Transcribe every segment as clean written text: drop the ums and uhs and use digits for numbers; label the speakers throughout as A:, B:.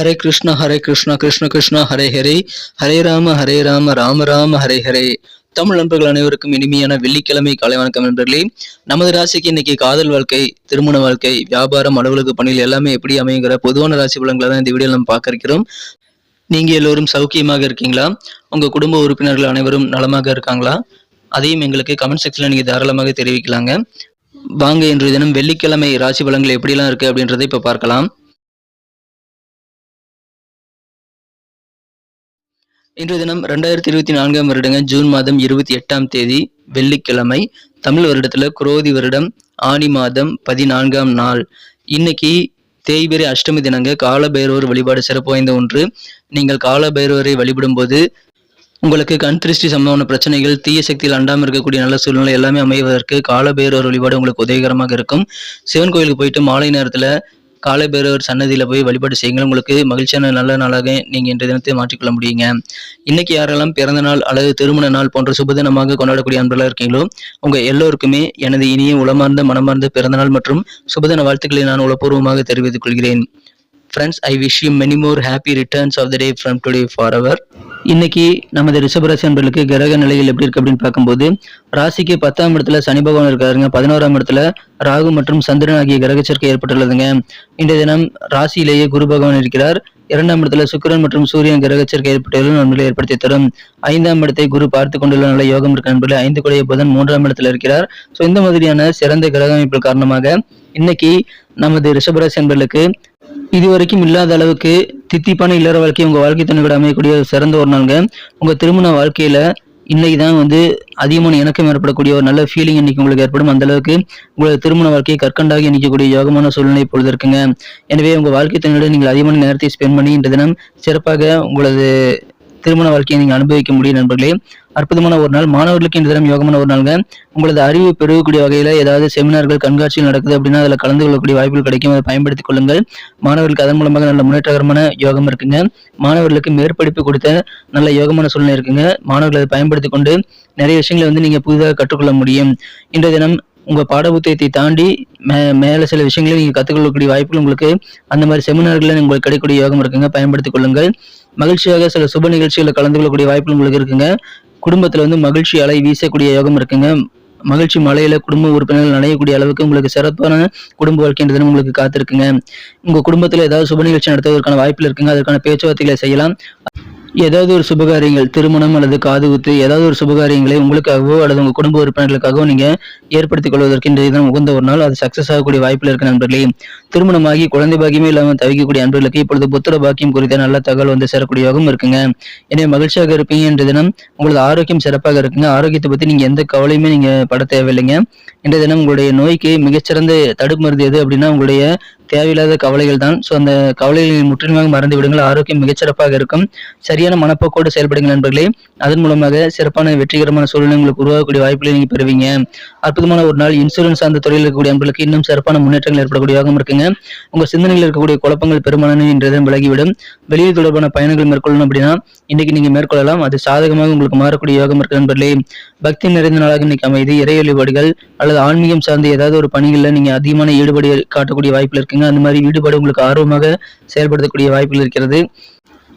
A: ஹரே கிருஷ்ணா கிருஷ்ண கிருஷ்ணா ஹரே ஹரே, ஹரே ராம ராம ராம ஹரே ஹரே. தமிழ் நண்பர்கள் அனைவருக்கும் இனிமையான வெள்ளிக்கிழமை காலை வணக்கம் நண்பர்களே. நமது ராசிக்கு இன்னைக்கு காதல் வாழ்க்கை, திருமண வாழ்க்கை, வியாபாரம், அலுவலக பணிகள் எல்லாமே எப்படி அமைங்கிற பொதுவான ராசி பலன்களை தான் இந்த வீடியோவில் நம்ம பார்க்க இருக்கிறோம். நீங்க எல்லோரும் சௌக்கியமாக இருக்கீங்களா? உங்க குடும்ப உறுப்பினர்கள் அனைவரும் நலமாக இருக்காங்களா? அதையும் எங்களுக்கு கமெண்ட் செக்ஷன்ல நீங்க தாராளமாக தெரிவிக்கலாங்க. வாங்க இன்றைய தினம் வெள்ளிக்கிழமை ராசி பலன்கள் எப்படிலாம் இருக்கு அப்படின்றத இப்ப பார்க்கலாம். இன்றைய தினம் 2024 வருடங்க ஜூன் மாதம் 28ஆம் தேதி வெள்ளிக்கிழமை, தமிழ் வருடத்துல குரோதி வருடம் ஆனி மாதம் 14ஆம் நாள். இன்னைக்கு தேய்பிறை அஷ்டமி தினங்க. கால பைரவர் வழிபாடு சிறப்பு வாய்ந்த ஒன்று. நீங்கள் கால பைரவரை வழிபடும் போது உங்களுக்கு கண் திருஷ்டி சம்பந்தமான பிரச்சனைகள், தீய சக்தியில் அண்டாமல் இருக்கக்கூடிய நல்ல சூழ்நிலை எல்லாமே அமைவதற்கு கால பைரவர் வழிபாடு உங்களுக்கு உதவிகரமாக இருக்கும். சிவன் கோயிலுக்கு போயிட்டு மாலை நேரத்துல கால பைரவர் சன்னதியில போய் வழிபாடு செய்யுங்கள். உங்களுக்கு மகிழ்ச்சியான நல்ல நாளாக நீங்க இன்றைய தினத்தை மாற்றிக்கொள்ள முடியுங்க. இன்னைக்கு யாரெல்லாம் பிறந்த நாள் அல்லது திருமண நாள் போன்ற சுபதினமாக கொண்டாடக்கூடிய அன்பர்களாக இருக்கீங்களோ உங்க எல்லோருக்குமே எனது இனிய உளமார்ந்த மனமார்ந்த பிறந்த நாள் மற்றும் சுபதின வாழ்த்துக்களை நான் உளப்பூர்வமாக தெரிவித்துக் கொள்கிறேன். Friends, I wish you many more happy returns of the day from today forever. இன்னைக்கு நமது ரிஷபராசி அன்பர்களுக்கு கிரக நிலைகள் எப்படி இருக்கு அப்படின்னு பார்க்கும்போது, ராசிக்கு 10ஆம் இடத்துல சனி பகவான் இருக்காருங்க. 11ஆம் இடத்துல ராகு மற்றும் சந்திரன் ஆகிய கிரக சேர்க்கை ஏற்பட்டுள்ளதுங்க. இன்றைய தினம் ராசியிலேயே குரு பகவான் இருக்கிறார். 2ஆம் இடத்துல சுக்கிரன் மற்றும் சூரியன் கிரக சேர்க்கை ஏற்பட்டுள்ள நன்மைகளை ஏற்படுத்தி தரும். 5ஆம் இடத்தை குரு பார்த்து கொண்டுள்ள நல்ல யோகம் இருக்க நண்பர்களே. 5 கூடிய புதன் 3ஆம் இடத்துல இருக்கிறார். ஸோ இந்த மாதிரியான சிறந்த கிரக அமைப்பு காரணமாக இன்னைக்கு நமது ரிஷபராசி அன்பர்களுக்கு இதுவரைக்கும் இல்லாத அளவுக்கு தித்திப்பான இல்லற வாழ்க்கை உங்க வாழ்க்கை துணையோட அமையக்கூடிய சிறந்த ஒரு நாளுங்க. உங்க திருமண வாழ்க்கையில இன்னைக்கு தான் அதிகமான இணக்கம் ஏற்படக்கூடிய ஒரு நல்ல ஃபீலிங் இன்னைக்கு உங்களுக்கு ஏற்படும். அந்த அளவுக்கு உங்களது திருமண வாழ்க்கையை கற்கண்டாகி நிற்கக்கூடிய யோகமான சூழ்நிலை இப்பொழுது இருக்குங்க. எனவே உங்க வாழ்க்கை துணையோட நீங்கள் அதிகமான நேரத்தை ஸ்பெண்ட் பண்ணி இன்று தினம் சிறப்பாக உங்களது திருமண வாழ்க்கையை நீங்க அனுபவிக்க முடியும் நண்பர்களே. அற்புதமான ஒரு நாள். மாணவர்களுக்கு இந்த தினம் யோகமான ஒரு நாளுங்க. உங்களது அறிவு பெருகக்கூடிய வகையில ஏதாவது செமினார்கள், கண்காட்சிகள் நடக்குது அப்படின்னா அதுல கலந்து கொள்ளக்கூடிய வாய்ப்புகள் கிடைக்கும். அதை பயன்படுத்திக் கொள்ளுங்கள். மாணவர்களுக்கு அதன் மூலமாக நல்ல முன்னேற்றகரமான யோகம் இருக்குங்க. மாணவர்களுக்கு மேற்படிப்பு கொடுத்த நல்ல யோகமான சூழ்நிலை இருக்குங்க. மாணவர்கள் அதை பயன்படுத்திக் கொண்டு நிறைய விஷயங்களை நீங்க புதிதாக கற்றுக்கொள்ள முடியும். இன்றைய தினம் உங்க பாடப்புத்தகத்தை தாண்டி மேல சில விஷயங்களை நீங்க கற்றுக்கொள்ளக்கூடிய வாய்ப்புகள் உங்களுக்கு அந்த மாதிரி செமினார்களை உங்களுக்கு கிடைக்கக்கூடிய யோகம் இருக்குங்க. பயன்படுத்திக் கொள்ளுங்கள். மகிழ்ச்சியாக சில சுப நிகழ்ச்சிகளை கலந்து கொள்ளக்கூடிய வாய்ப்புகள் உங்களுக்கு இருக்குங்க. குடும்பத்துல மகிழ்ச்சி அலை வீசக்கூடிய யோகம் இருக்குங்க. மகிழ்ச்சி மலையில குடும்ப உறுப்பினர்கள் நனையக்கூடிய அளவுக்கு உங்களுக்கு சிறப்பான குடும்ப வாழ்க்கைன்றது உங்களுக்கு காத்திருக்குங்க. உங்க குடும்பத்துல ஏதாவது சுப நிகழ்ச்சி நடத்துவதற்கான வாய்ப்புகள் இருக்குங்க. அதற்கான பேச்சுவார்த்தைகளை செய்யலாம். ஏதாவது ஒரு சுபகாரியங்கள், திருமணம் அல்லது காதுகுத்து, ஏதாவது ஒரு சுபகாரியங்களை உங்களுக்காகவோ அல்லது உங்க குடும்ப உறுப்பினர்களுக்காகவோ நீங்க ஏற்படுத்திக் கொள்வதற்கு இன்றைய தினம் உகந்த ஒரு நாள். அது சக்சஸ் ஆகக்கூடிய வாய்ப்புல இருக்க நண்பர்களே. திருமணமாகி குழந்தை பாக்கியமே இல்லாமல் தவிக்கக்கூடிய நண்பர்களுக்கு இப்பொழுது புத்திர பாக்கியம் குறித்த நல்ல தகவல் சேரக்கூடிய யோகம் இருக்குங்க. எனவே மகிழ்ச்சியாக இருப்பீங்க. இன்றைய தினம் உங்களது ஆரோக்கியம் சிறப்பாக இருக்குங்க. ஆரோக்கியத்தை பத்தி நீங்க எந்த கவலையுமே நீங்க பட தேவையில்லைங்க. இன்றைய தினம் உங்களுடைய நோய்க்கு மிகச்சிறந்த தடுப்பு மருந்து எது அப்படின்னா உங்களுடைய தேவையில்லாத கவலைகள் தான். ஸோ அந்த கவலைகளை முற்றிலுமாக மறந்து விடுங்கள். ஆரோக்கியம் மிகச்சிறப்பாக இருக்கும். சரியான மனப்போக்கோடு செயல்படுங்கள் நண்பர்களே. அதன் மூலமாக சிறப்பான வெற்றிகரமான சூழ்நிலை உங்களுக்கு உருவாகக்கூடிய வாய்ப்புகளை நீங்க பெறுவீங்க. அற்புதமான ஒரு நாள். இன்சூரன்ஸ் சார்ந்த துறையில் இருக்கக்கூடிய நண்பர்களுக்கு இன்னும் சிறப்பான முன்னேற்றங்கள் ஏற்படக்கூடிய யோகம் இருக்குங்க. உங்க சிந்தனையில் இருக்கக்கூடிய குழப்பங்கள் பெரும்பாலான இன்றைய தினம் விலகிவிடும். வெளியே தொடர்பான பயணங்கள் மேற்கொள்ளணும் அப்படின்னா இன்னைக்கு நீங்க மேற்கொள்ளலாம். அது சாதகமாக உங்களுக்கு மாறக்கூடிய யோகம் இருக்கு நண்பர்களே. பக்தி நிறைந்த நாளாக இன்னைக்கு அமைதி, இறை வழிபாடுகள் அல்லது ஆன்மீகம் சார்ந்த ஏதாவது ஒரு பணிகளில் நீங்க அதிகமான ஈடுபாடு காட்டக்கூடிய வாய்ப்புகள் இருக்குங்க. அந்த மாதிரி ஈடுபாடு உங்களுக்கு ஆர்வமாக செயல்படுத்தக்கூடிய வாய்ப்புகள் இருக்கிறது.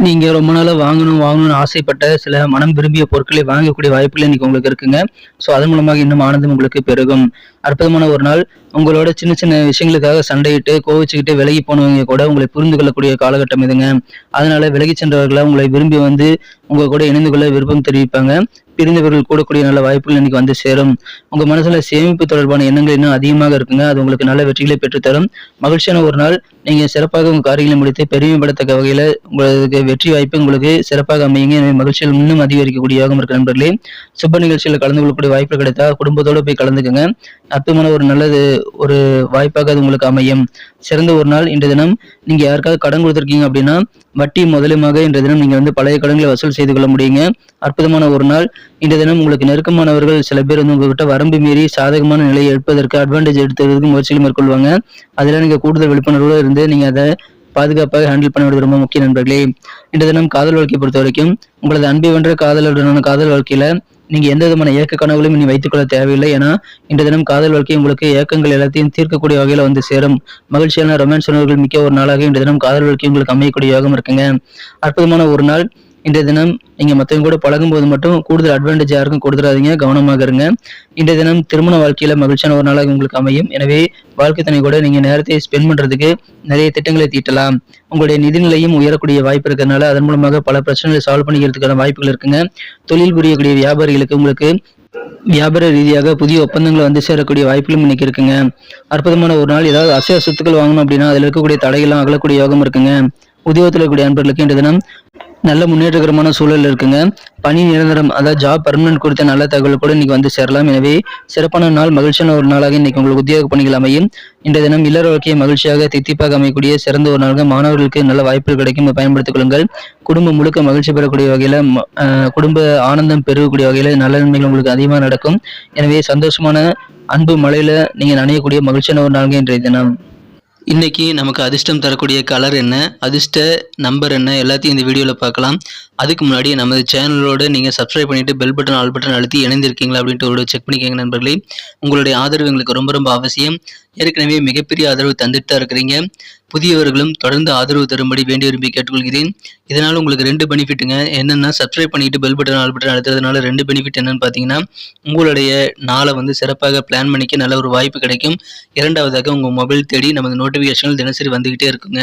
A: நீங்க ரொம்ப நாளா வாங்கணும்னு ஆசைப்பட்ட சில மனம் விரும்பிய பொருட்களை வாங்கக்கூடிய வாய்ப்புகள் இன்னைக்கு உங்களுக்கு இருக்குங்க. ஸோ அதன் மூலமாக இன்னும் ஆனந்தம் உங்களுக்கு பெருகும். அற்புதமான ஒரு நாள். உங்களோட சின்ன சின்ன விஷயங்களுக்காக சண்டையிட்டு கோவிச்சுக்கிட்டு விலகி போனவங்க கூட உங்களை புரிந்து கொள்ளக்கூடிய காலகட்டம் இதுங்க. அதனால விலகி சென்றவர்களை உங்களை விரும்பி உங்க கூட இணைந்து கொள்ள விருப்பம் தெரிவிப்பாங்க. பிரிந்தவர்கள் கூடக்கூடிய நல்ல வாய்ப்புகள் இன்னைக்கு சேரும். உங்க மனசுல சேமிப்பு தொடர்பான எண்ணங்கள் இன்னும் அதிகமாக இருக்குங்க. அது உங்களுக்கு நல்ல வெற்றிகளை பெற்றுத்தரும். மகிழ்ச்சியான ஒரு நாள். நீங்க சிறப்பாக உங்க காரியங்களை முடித்து பெருமைப்படத்தக்க வகையில உங்களுக்கு வெற்றி வாய்ப்பு உங்களுக்கு சிறப்பாக அமையுங்க. எனவே மகிழ்ச்சியில் இன்னும் அதிகரிக்கக்கூடிய யோகம் இருக்கு நண்பர்களே. சுப நிகழ்ச்சியில் கலந்து கொள்ளக்கூடிய வாய்ப்பு கிடைத்தா குடும்பத்தோட போய் கலந்துக்குங்க. அற்புதமான ஒரு நல்லது ஒரு வாய்ப்பாக அது உங்களுக்கு அமையும். சிறந்த ஒரு நாள். இன்றைய தினம் நீங்க யாருக்காவது கடன் கொடுத்துருக்கீங்க அப்படின்னா வட்டி முதலுமாக இன்றைய தினம் நீங்க பழைய கடன்களை வசூல் செய்து கொள்ள முடியுங்க. அற்புதமான ஒரு நாள். இன்றைய தினம் உங்களுக்கு நெருக்கமானவர்கள் சில பேர் உங்ககிட்ட வரம்பு மீறி சாதகமான நிலையை எடுப்பதற்கு அட்வான்டேஜ் எடுத்துறதுக்கு முயற்சிகள் மேற்கொள்வாங்க. அதுல நீங்க கூடுதல் விழிப்புணர்வோடு இருந்து நீங்க அதை பாதுகாப்பாக ஹேண்டில் பண்ணுவது ரொம்ப முக்கிய நண்பர்களே. இன்றைய தினம் காதல் வாழ்க்கையை பொறுத்த வரைக்கும் உங்களது அன்பை வென்ற காதலுடனான காதல் வாழ்க்கையில நீங்க எந்த விதமான ஏக்க கனவுகளையும் இனி வைத்துக்கொள்ள தேவையில்லை. ஏன்னா இன்றைய தினம் காதல் வாழ்க்கை உங்களுக்கு ஏக்கங்கள் எல்லாத்தையும் தீர்க்கக்கூடிய வகையில வந்து சேரும். மகிழ்ச்சியான ரொமான்ஸ் உணர்வுகள் மிக்க ஒரு நாளாக இன்றைய தினம் காதல் வாழ்க்கை உங்களுக்கு அமையக்கூடிய யோகம் இருக்குங்க. அற்புதமான ஒரு நாள். இன்றைய தினம் நீங்க மற்றவங்க கூட பழகும்போது மட்டும் கூடுதல் அட்வான்டேஜ் யாருக்கும் கொடுத்துடாதீங்க, கவனமாக இருங்க. இன்றைய தினம் திருமண வாழ்க்கையில மகிழ்ச்சியான ஒரு நாளாக உங்களுக்கு அமையும். எனவே வாழ்க்கை துணை கூட நீங்க நேரத்தை ஸ்பெண்ட் பண்றதுக்கு நிறைய திட்டங்களை தீட்டலாம். உங்களுடைய நிதிநிலையும் உயரக்கூடிய வாய்ப்பு இருக்கிறதுனால அதன் மூலமாக பல பிரச்சனைகளை சால்வ் பண்ணிக்கிறதுக்கான வாய்ப்புகள் இருக்குங்க. தொழில் புரியக்கூடிய வியாபாரிகளுக்கு உங்களுக்கு வியாபார ரீதியாக புதிய ஒப்பந்தங்களை வந்து சேரக்கூடிய வாய்ப்புகளும் இன்னைக்கு இருக்குங்க. அற்புதமான ஒரு நாள். ஏதாவது அசைய சொத்துக்கள் வாங்கணும் அப்படின்னா அதில் இருக்கக்கூடிய தடைகள்லாம் அகலக்கூடிய யோகம் இருக்குங்க. உத்தியோகத்தில் இருக்கக்கூடிய அன்பர்களுக்கு இன்றைய தினம் நல்ல முன்னேற்றகரமான சூழல் இருக்குங்க. பணி நிரந்தரம், அதாவது ஜாப் பர்மனன்ட் குறித்த நல்ல தகவல் கூட இன்னைக்கு வந்து சேரலாம். எனவே சிறப்பான நாள், மகிழ்ச்சியான ஒரு நாளாக இன்னைக்கு உங்களுக்கு உத்தியோக பணிகள் அமையும். இன்றைய தினம் இல்லற வாழ்க்கையை மகிழ்ச்சியாக தித்திப்பாக அமையக்கூடிய சிறந்த ஒரு நாளாக மாணவர்களுக்கு நல்ல வாய்ப்புகள் கிடைக்கும், பயன்படுத்திக் கொள்ளுங்கள். குடும்பம் முழுக்க மகிழ்ச்சி பெறக்கூடிய வகையில குடும்ப ஆனந்தம் பெறக்கூடிய வகையில நல்ல நன்மைகள் உங்களுக்கு அதிகமாக நடக்கும். எனவே சந்தோஷமான அன்பு மழையில நீங்க நனையக்கூடிய மகிழ்ச்சியான ஒரு நாளாக இன்றைய தினம். இன்னைக்கு நமக்கு அதிர்ஷ்டம் தரக்கூடிய கலர் என்ன, அதிர்ஷ்ட நம்பர் என்ன, எல்லாத்தையும் இந்த வீடியோவில் பார்க்கலாம். அதுக்கு முன்னாடி நமது சேனலோட நீங்கள் சப்ஸ்கிரைப் பண்ணிட்டு பெல் பட்டன் ஆல் பட்டன் அழுத்தி இணைந்திருக்கீங்களா அப்படின்ட்டு ஒரு செக் பண்ணிக்கோங்க நண்பர்களே. உங்களுடைய ஆதரவு எங்களுக்கு ரொம்ப ரொம்ப அவசியம். ஏற்கனவே மிகப்பெரிய ஆதரவு தந்துட்டு தான் இருக்கிறீங்க. புதியவர்களும் தொடர்ந்து ஆதரவு தரும்படி வேண்டி விரும்பி கேட்டுக்கொள்கிறேன். இதனால் உங்களுக்கு 2 பெனிஃபிட்டுங்க. என்னென்னா, சப்ஸ்கிரைப் பண்ணிட்டு பெல் பட்டன் ஆல் பட்டன் அழுத்துறதுனால 2 பெனிஃபிட் என்னன்னு பார்த்தீங்கன்னா, உங்களுடைய நாளை வந்து சிறப்பாக பிளான் பண்ணிக்க நல்ல ஒரு வாய்ப்பு கிடைக்கும். இரண்டாவதாக உங்கள் மொபைல் தேடி நமது நோட்டிஃபிகேஷன்கள் தினசரி வந்துகிட்டே இருக்குங்க.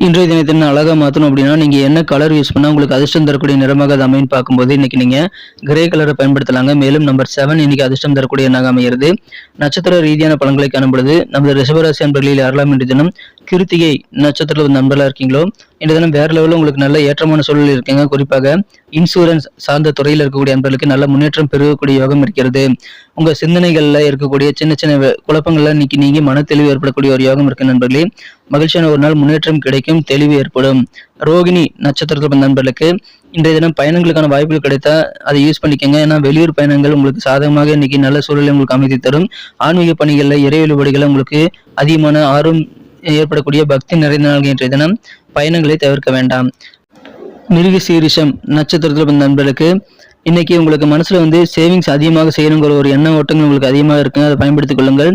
A: இன்றைய தினத்தின் அழகாக மாற்றணும் அப்படின்னா நீங்கள் என்ன கலர் யூஸ் பண்ணால் உங்களுக்கு அதிர்ஷ்டம் தரக்கூடிய நிறமாக அது அமைன்னு பார்க்கும்போது இன்னைக்கு நீங்கள் கிரே கலரை பயன்படுத்தலாங்க. மேலும் நம்பர் 7 இன்னைக்கு அதிர்ஷ்டம் தரக்கூடிய எண்ணாக அமைகிறது. நட்சத்திர ரீதியான பலன்களை காணப்படுது. நமது ரிஷபராசி அன்பர்களில் யாரெல்லாம் இன்றைய தினம் கிருத்திகை நட்சத்திரத்தில் நண்பர்களாக இருக்கீங்களோ இன்றைய தினம் வேற லெவலில் உங்களுக்கு நல்ல ஏற்றமான சூழல் இருக்குங்க. குறிப்பாக இன்சூரன்ஸ் சார்ந்த துறையில் இருக்கக்கூடிய அன்பர்களுக்கு நல்ல முன்னேற்றம் பெறக்கூடிய யோகம் இருக்கிறது. உங்க சிந்தனைகள்ல இருக்கக்கூடிய சின்ன சின்ன குழப்பங்கள்ல இன்னைக்கு நீங்க மன தெளிவு ஏற்படக்கூடிய ஒரு யோகம் இருக்கு நண்பர்களே. மகிழ்ச்சியான ஒரு நாள், முன்னேற்றம் கிடைக்கும், தெளிவு ஏற்படும். ரோகிணி நட்சத்திரத்தில் நண்பர்களுக்கு இன்றைய தினம் பயணங்களுக்கான வாய்ப்புகள் கிடைத்தா அதை யூஸ் பண்ணிக்கோங்க. ஏன்னா வெளியூர் பயணங்கள் உங்களுக்கு சாதகமாக இன்னைக்கு நல்ல சூழலை உங்களுக்கு அமைத்து தரும். ஆன்மீக பணிகள்ல இறை வழிபாடுகளை உங்களுக்கு அதிகமான ஆர்வம் ஏற்படக்கூடிய பக்தி நிறைந்த நாள் இன்றைய தினம். பயணங்களை தவிர்க்க வேண்டாம். மிருகசீரிஷம் நட்சத்திரத்தில் நண்பர்களுக்கு இன்னைக்கு உங்களுக்கு மனசுல வந்து சேவிங்ஸ் அதிகமாக செய்யணுங்கிற ஒரு எண்ண ஓட்டங்கள் உங்களுக்கு அதிகமாக இருக்குங்க. அதை பயன்படுத்திக் கொள்ளுங்கள்.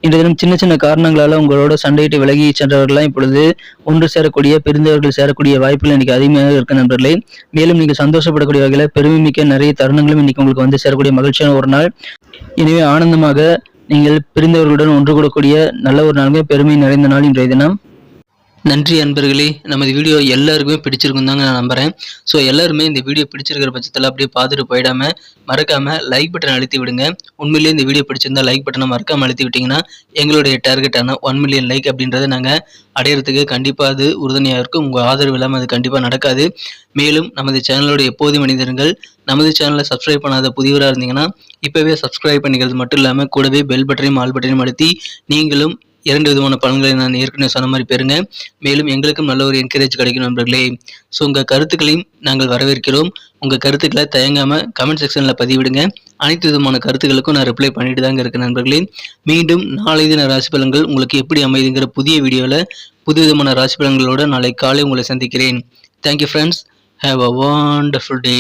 A: இன்றைய தினம் சின்ன சின்ன காரணங்களால உங்களோட சண்டையிட்டு விலகி சென்றவர்கள்லாம் இப்பொழுது ஒன்று சேரக்கூடிய, பிரிந்தவர்கள் சேரக்கூடிய வாய்ப்புகள் இன்னைக்கு அதிகமாக இருக்கு நண்பர்களே. மேலும் நீங்க சந்தோஷப்படக்கூடிய வகையில பெருமை மிக்க நிறைய தருணங்களும் இன்னைக்கு உங்களுக்கு வந்து சேரக்கூடிய மகிழ்ச்சியான ஒரு நாள். எனவே ஆனந்தமாக நீங்கள் பிரிந்தவர்களுடன் ஒன்று கூடக்கூடிய நல்ல ஒரு நாளுமே, பெருமை நிறைந்த நாள் இன்றைய தினம். நன்றி அன்பர்களே. நமது வீடியோ எல்லாருக்குமே பிடிச்சிருக்கும் தாங்க நான் நம்புறேன். ஸோ எல்லாருமே இந்த வீடியோ பிடிச்சிருக்கிற பட்சத்தில் அப்படியே பார்த்துட்டு போயிடாம மறக்காம லைக் பட்டன் அழுத்தி விடுங்க. உண்மையிலேயே இந்த வீடியோ பிடிச்சிருந்தா லைக் பட்டனை மறக்காம அழுத்தி விட்டீங்கன்னா எங்களுடைய டார்கெட்டான 1 மில்லியன் லைக் அப்படின்றத நாங்கள் அடையிறதுக்கு கண்டிப்பாக அது உறுதுணையாக இருக்கும். உங்கள் ஆதரவு இல்லாமல் அது கண்டிப்பாக நடக்காது. மேலும் நமது சேனலோட எப்போதும் மனிதர்கள் நமது சேனலை சப்ஸ்கிரைப் பண்ணாத புதியவராக இருந்தீங்கன்னா இப்போவே சப்ஸ்கிரைப் பண்ணிக்கிறது மட்டும் இல்லாமல் கூடவே பெல் பட்டனையும் ஆல் பட்டனையும் அழுத்தி நீங்களும் 2 விதமான பலன்களை நான் ஏற்கனவே சொன்ன மாதிரி பெறுங்க. மேலும் எங்களுக்கும் நல்ல ஒரு என்கரேஜ் கிடைக்கும் நண்பர்களே. ஸோ உங்கள் கருத்துக்களையும் நாங்கள் வரவேற்கிறோம். உங்கள் கருத்துக்களை தயங்காமல் கமெண்ட் செக்ஷனில் பதிவிடுங்க. அனைத்து விதமான கருத்துக்களுக்கும் நான் ரிப்ளை பண்ணிட்டு தாங்க இருக்கேன் நண்பர்களே. மீண்டும் நாளை தின ராசி பலன்கள் உங்களுக்கு எப்படி அமைதுங்கிற புதிய வீடியோவில் புது விதமான ராசி பலன்களோட நாளை காலை உங்களை சந்திக்கிறேன். Thank you friends. Have a wonderful day.